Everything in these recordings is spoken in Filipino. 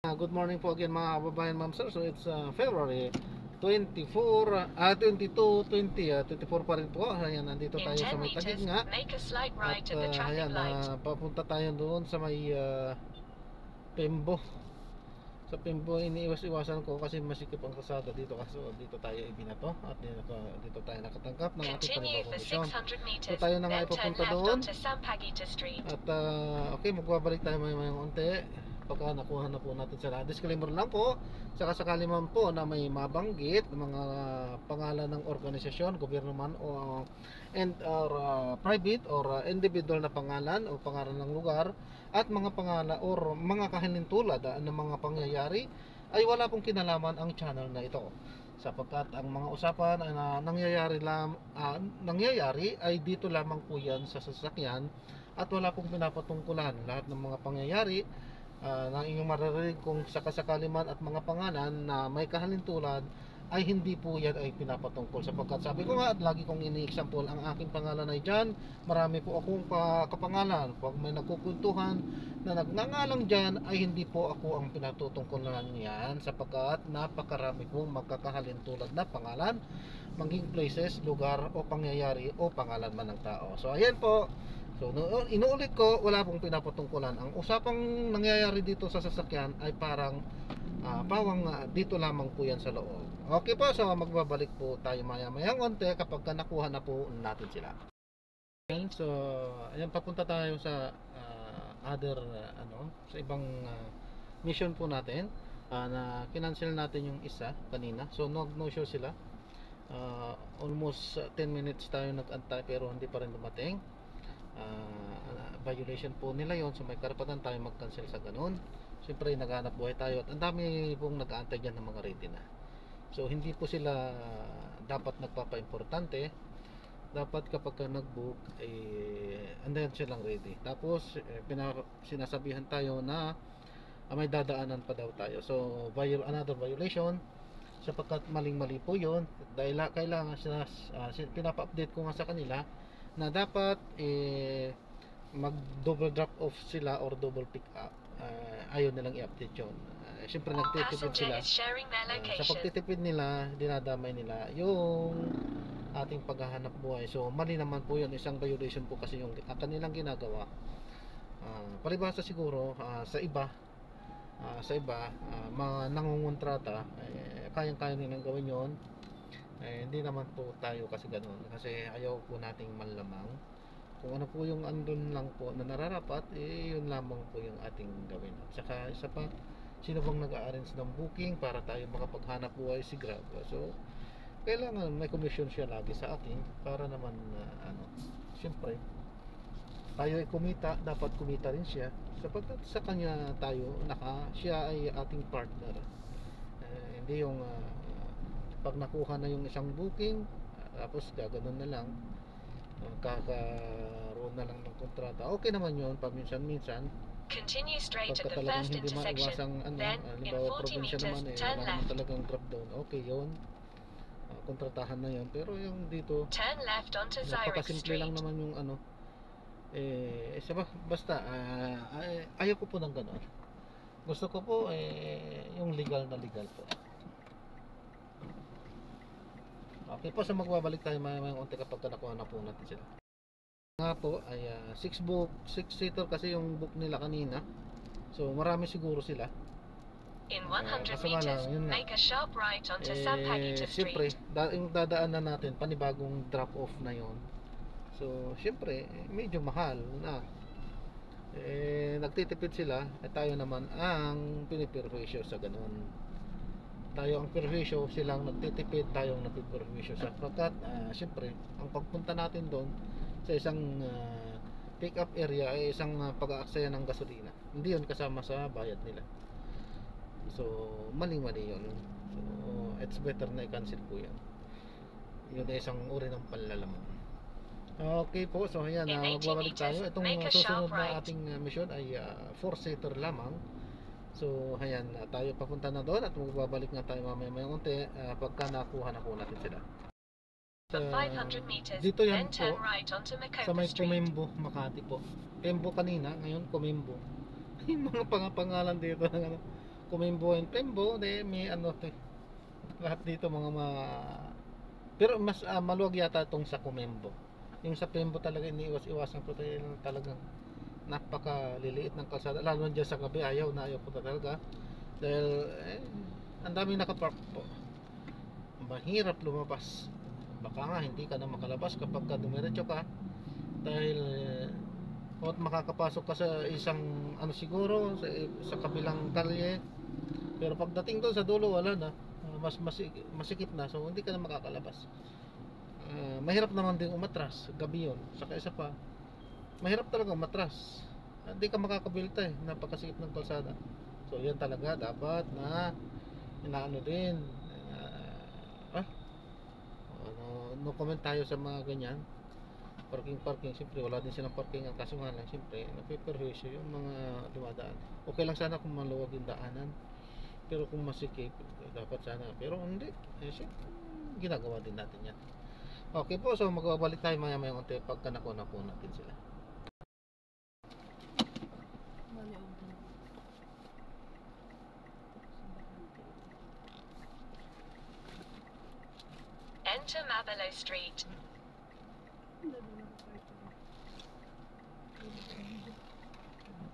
Good morning po again mga kababayan, ma'am sir. So it's February 24, 22, 20, 24 pa rin po. Ayan, nandito tayo sa may Taguig nga. At ayan, papunta tayo doon sa may Pembo. Sa Pembo, iniiwas-iwasan ko kasi masikip ang kasada dito. Kasi dito tayo ibinato at dito tayo nakatangkap ng ating panibagong misyon. So tayo na nga ipapunta doon. At okay, magbabalik tayo may unti pagka nakuha na po natin sila. Disclaimer lang po, saka sakali man po na may mabanggit mga pangalan ng organisasyon, gobyerno man o private or individual na pangalan o pangalan ng lugar at mga pangalan or mga kahalintulad ng mga pangyayari ay wala pong kinalaman ang channel na ito, sapagkat ang mga usapan na nangyayari ay dito lamang po yan sa sasakyan at wala pong pinapatungkulan. Lahat ng mga pangyayari na inyong maririnig kung sakasakali man at mga pangalan na may kahalintulad ay hindi po yan ay pinapatungkol, sapagkat sabi ko nga at lagi kong ini-example, ang aking pangalan ay John, marami po akong kapangalan. Pag may nagkukuntuhan na nagngangalang dyan ay hindi po ako ang pinatutungkulan niyan, sapagkat napakarami pong magkakahalintulad na pangalan, maging places, lugar o pangyayari o pangalan man ng tao. So ayan po. So inuulit ko, wala pong pinapatungkulan. Ang usapang nangyayari dito sa sasakyan ay parang pawang dito lamang po yan sa loob. Okay po, so magbabalik po tayo maya-mayang onte kapag nakuha na po natin sila. So ayan, papunta tayo sa other sa ibang mission po natin na kinancel natin yung isa kanina. So no show sila. Almost 10 minutes tayo nag-antay pero hindi pa rin dumating. Violation po nila yon, so may karapatan tayo mag-cancel sa ganun. Siyempre naghanap buhay tayo at ang dami pong nag-aantay dyan ng mga ready na. So hindi po sila dapat nagpapa-importante. Dapat kapag ka nag-book andayan silang ready. Tapos sinasabihan tayo na may dadaanan pa daw tayo. So another violation, sapagkat maling-mali po yun. Dahil kailangan pinapa-update ko nga sa kanila na dapat mag double drop off sila or double pick up. Ayaw nilang i-update yun. Siyempre nagtitipid sila. Sa pagtitipid nila, dinadamay nila yung ating paghahanap buhay. So mali naman po yun. Isang violation po kasi yung kanilang ginagawa. Palibhasa siguro sa iba mga nangungontrata, kayang-kaya nilang gawin yun. Hindi naman po tayo kasi ganoon, kasi ayaw po nating manlamang. Kung ano po yung andun lang po na nararapat, yun lamang po yung ating gawin. At saka isa pa, sino bang nag-a-arrange ng booking para tayo makapaghanap buhay? Si Grab. So kailangan may commission siya lagi sa atin para naman siyempre tayo ay kumita, dapat kumita rin siya, sapagkat sa kanya tayo siya ay ating partner. Hindi yung pag nakuha na yung isang booking tapos gaganon na lang, kakaroon na lang ng kontrata. Okay naman yun paminsan-minsan. Continue straight at Pagka the talagang first hindi intersection. maiwasang Then, in halimbawa 40 probinsya meters, naman turn wala naman left. talagang drop down, okay yun, kontratahan na yun. Pero yung dito Turn left onto Zyrex napakasimple lang Street. naman yung basta ayaw ko po ng gano'n. Gusto ko po yung legal na legal po. Okay po, so magbabalik tayo may unti kapag nakuha na po natin sila. Nga po ay 6-seater kasi yung book nila kanina. So marami siguro sila. In 100 kaso nga lang, meters, yun nga. make a sharp right onto Sampaguita Siyempre, Street. yung dadaanan natin, panibagong drop off na yon. So siyempre, medyo mahal na. Nagtitipid sila, tayo naman ang piniperwisyo sa ganun. Tayo ang perwisyo, silang nagtitipid, tayo ang nagpiperwisyo, sapagkat siyempre, ang pagpunta natin doon sa isang pick up area ay isang pag-aaksaya ng gasolina. Hindi yun kasama sa bayad nila. So mali-mali yun. So it's better na i-cancel po yan. Yun ay isang uri ng panlalamang. Okay po, so ayan, magbabalik tayo. Itong susunod na ating mission ay 4-seater lamang. So ayan, tayo papunta na doon at magbabalik nga tayo mamaya unti pagka nakuha na po natin sila. For 500 meters, Dito yan then turn po right onto sa Macopa may Street. Comembo, Makati po. Pembo kanina, ngayon Comembo. Yung mga pangalan dito ng Kumimbo and Pembo, may ano to, lahat dito pero mas maluwag yata itong sa Kumembo. Yung sa Pembo talaga iniiwas-iwasan ko talagang napakaliliit ng kalsada, lalo na dyan sa gabi, ayaw po talaga dahil ang daming nakapark po, mahirap lumabas, baka nga hindi ka na makalabas kapag ka dumiretso ka dahil at makakapasok ka sa isang ano siguro sa kabilang kalye, pero pagdating doon sa dulo wala na. Masikip na, so hindi ka na makakalabas. Mahirap naman din umatras gabi yun, saka isa pa mahirap talaga umatras. Hindi ka makakabilta napakasikip ng kalsada. So yan talaga dapat na inaano din. uh, no comment tayo sa mga ganyan. Parking siyempre wala din silang parking, ang kaso nga lang siyempre napiperwisyo yung mga dumadaan. Okay lang sana kung maluwag yung daanan, pero kung masikip dapat sana, pero hindi siyempre ginagawa din natin yan. Okay po, so magbabalik tayo maya maya unti pagka nakuha po natin sila. Enter Mabalo Street.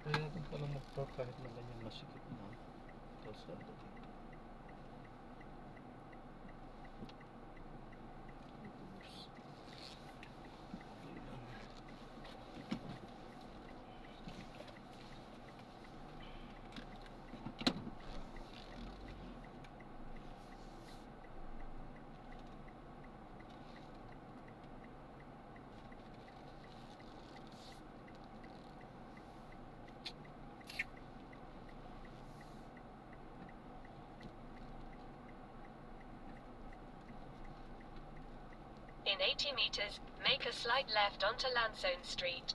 Kaya natin palang mag-park kahit na ganyan masikip na kalsada. In 80 meters, make a slight left onto Lansone Street.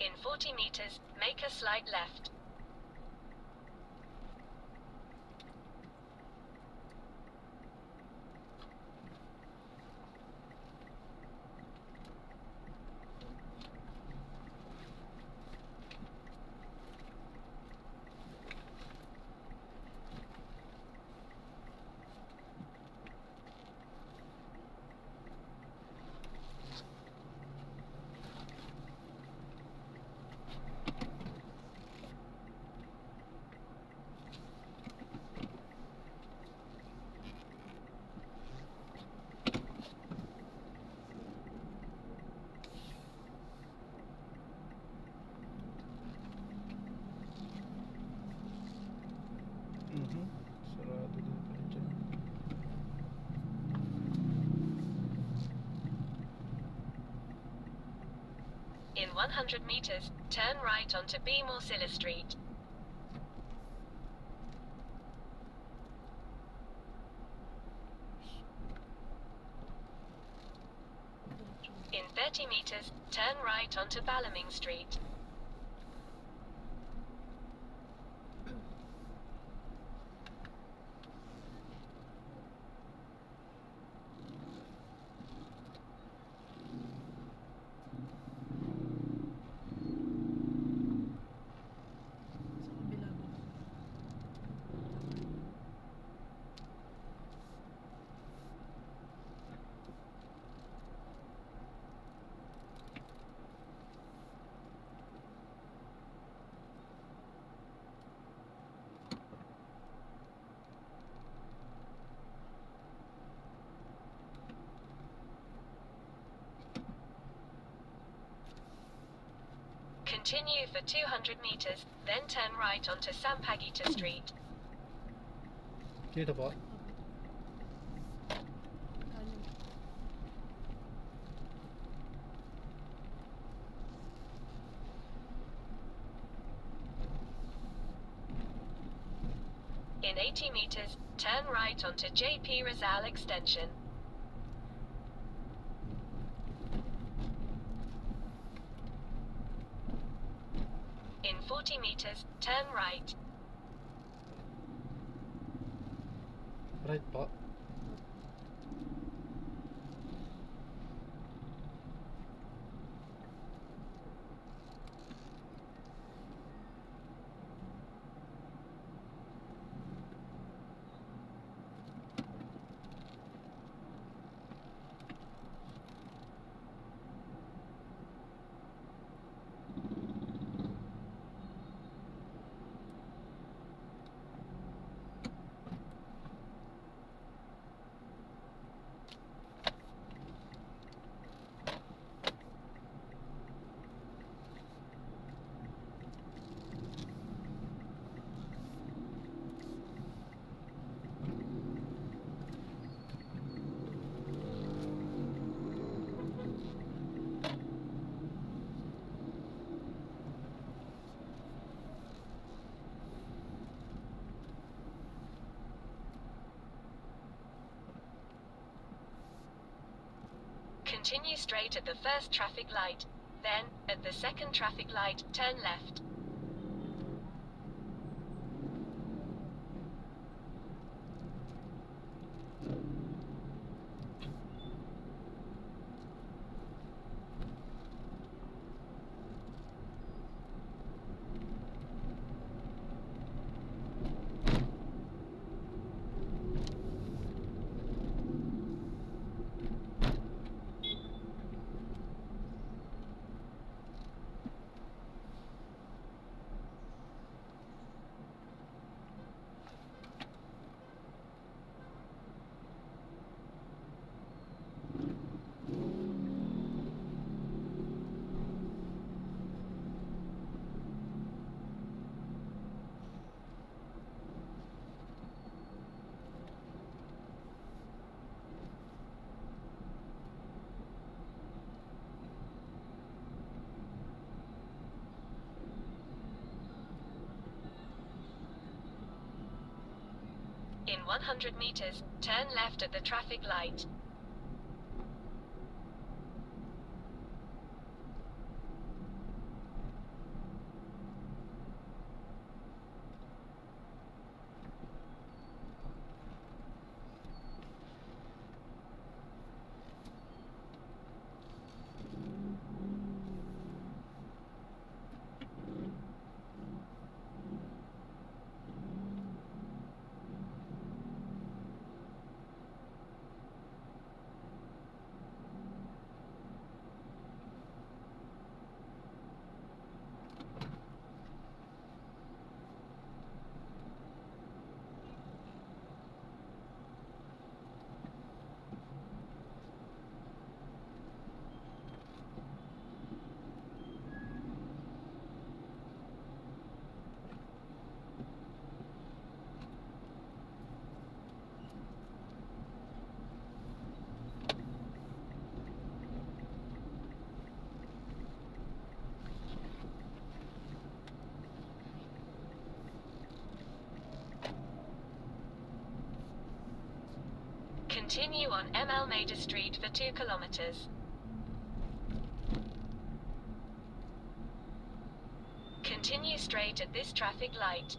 In 40 meters, make a slight left. Sarado din pala dyan. In 100 meters, turn right onto B. Morsilla Street. In 30 meters, turn right onto Ballaming Street. Continue for 200 meters, then turn right onto Sampaguita Street. Dito po. In 80 meters, turn right onto JP Rizal Extension. In 40 meters, turn right. Right po. Continue straight at the first traffic light. Then, at the second traffic light, turn left. In 100 meters, turn left at the traffic light. Continue on M. Almeida Street for 2 kilometers. Continue straight at this traffic light.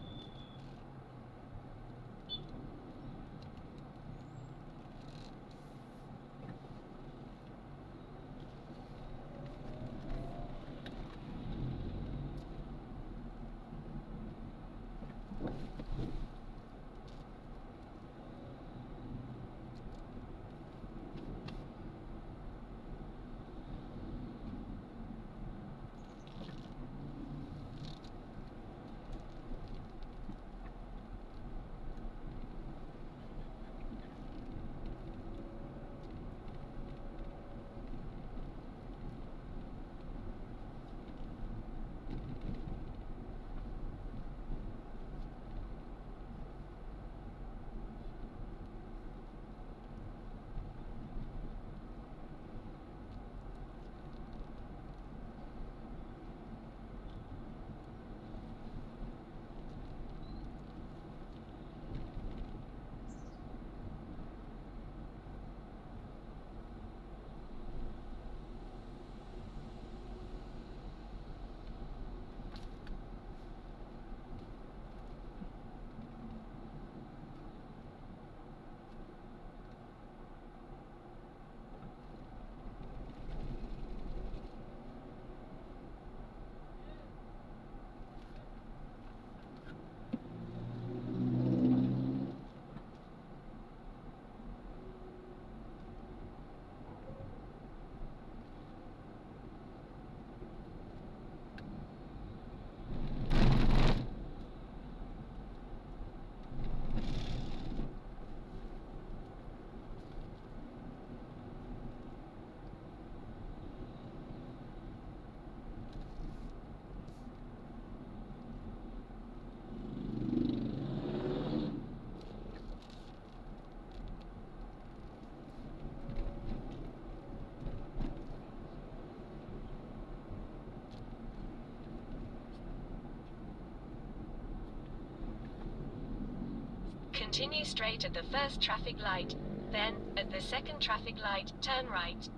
Continue straight at the first traffic light. Then, at the second traffic light, turn right.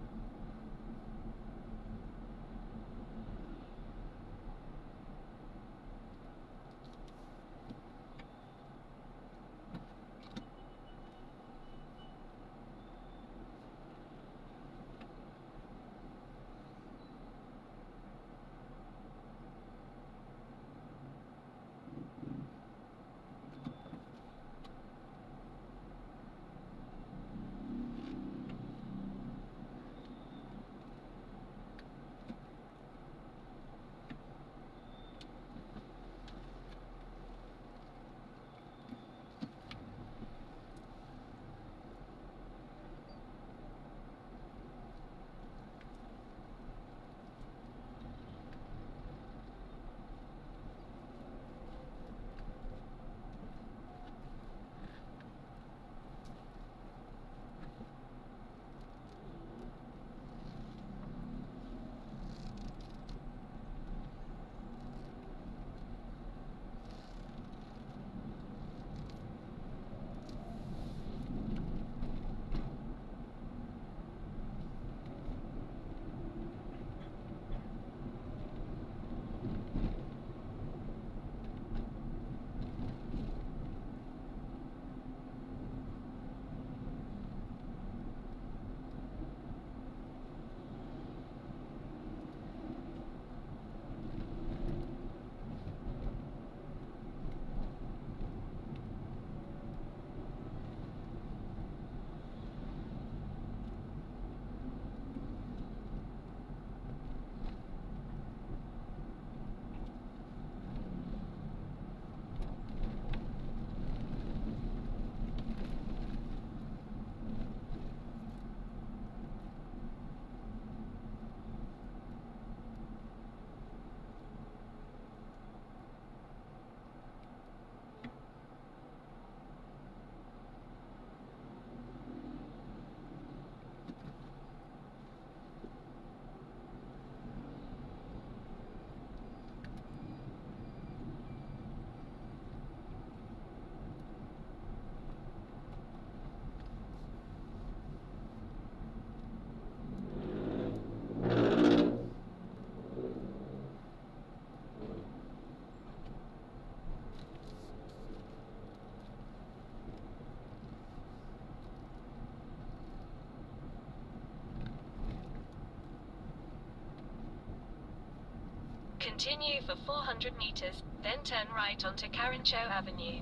Continue for 400 meters, then turn right onto Carancho Avenue.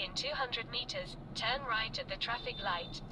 In 200 meters, turn right at the traffic light.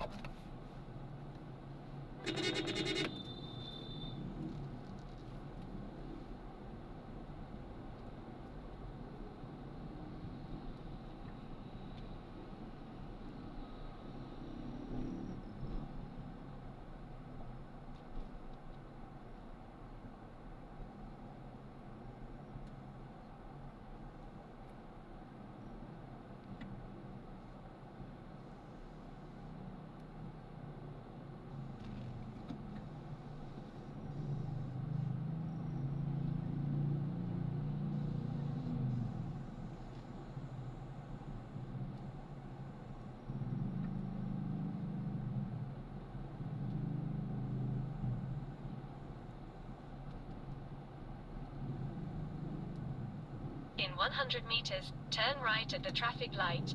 In 100 meters, turn right at the traffic light.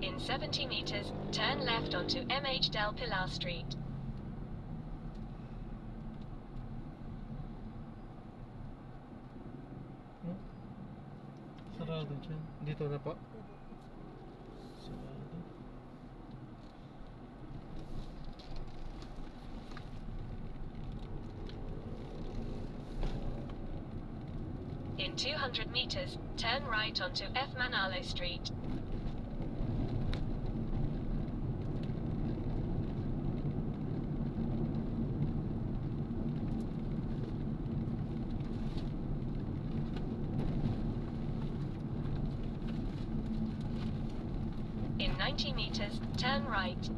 In 70 meters, turn left onto MH Del Pilar Street. Sarado dyan. Dito na po. Sarado. In 200 meters, turn right onto F. Manalo Street. In 90 meters, turn right.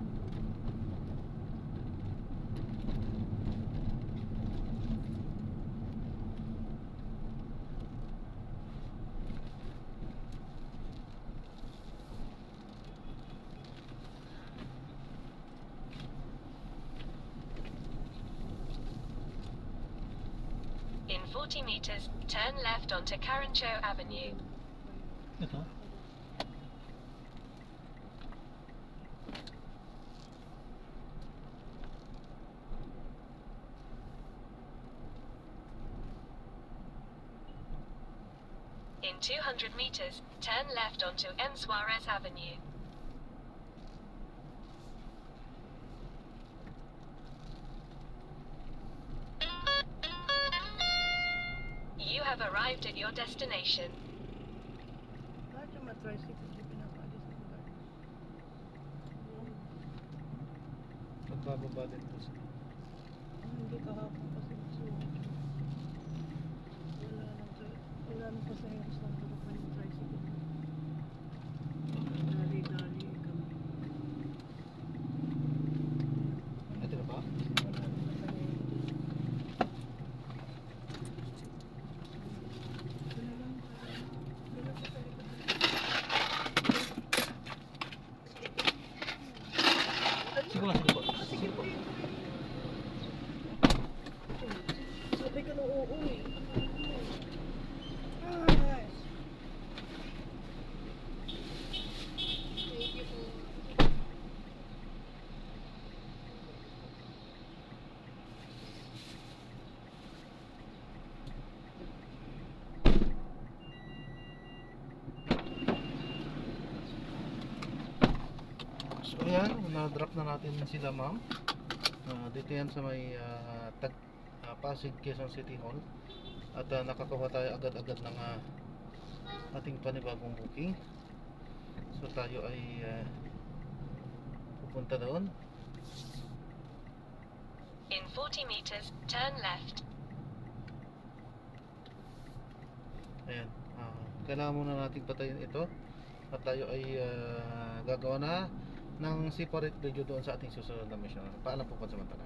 In 40 meters, turn left onto Carancho Avenue. Ito. In 200 meters, turn left onto M. Suarez Avenue. You have arrived at your destination. Bakit yung matricycle di pinapaalis ng guard? Magbababa din po sila. Hindi kahapon kasi nagsuot. Wala nang pasaheros ng turukan yung tricycle. Dali-dali kami. Ito na ba? Wala nang pasaheros. Wala lang. Wala pa sa likod. Sige po, sige po. Sige po. Sabi ka nung oo eh. Ay. Thank you po. So ayan, na-drop na natin sila ma'am. Dito yan sa may Pasig, Quezon City Hall. At nakakawa tayo agad-agad ng ating panibagong booking. So tayo ay pupunta doon. In 40 meters, turn left. Ayan, kailangan muna natin patayin ito. At tayo ay gagawa na ng separate video doon sa ating susunod na mission. Paalam po pansamantala.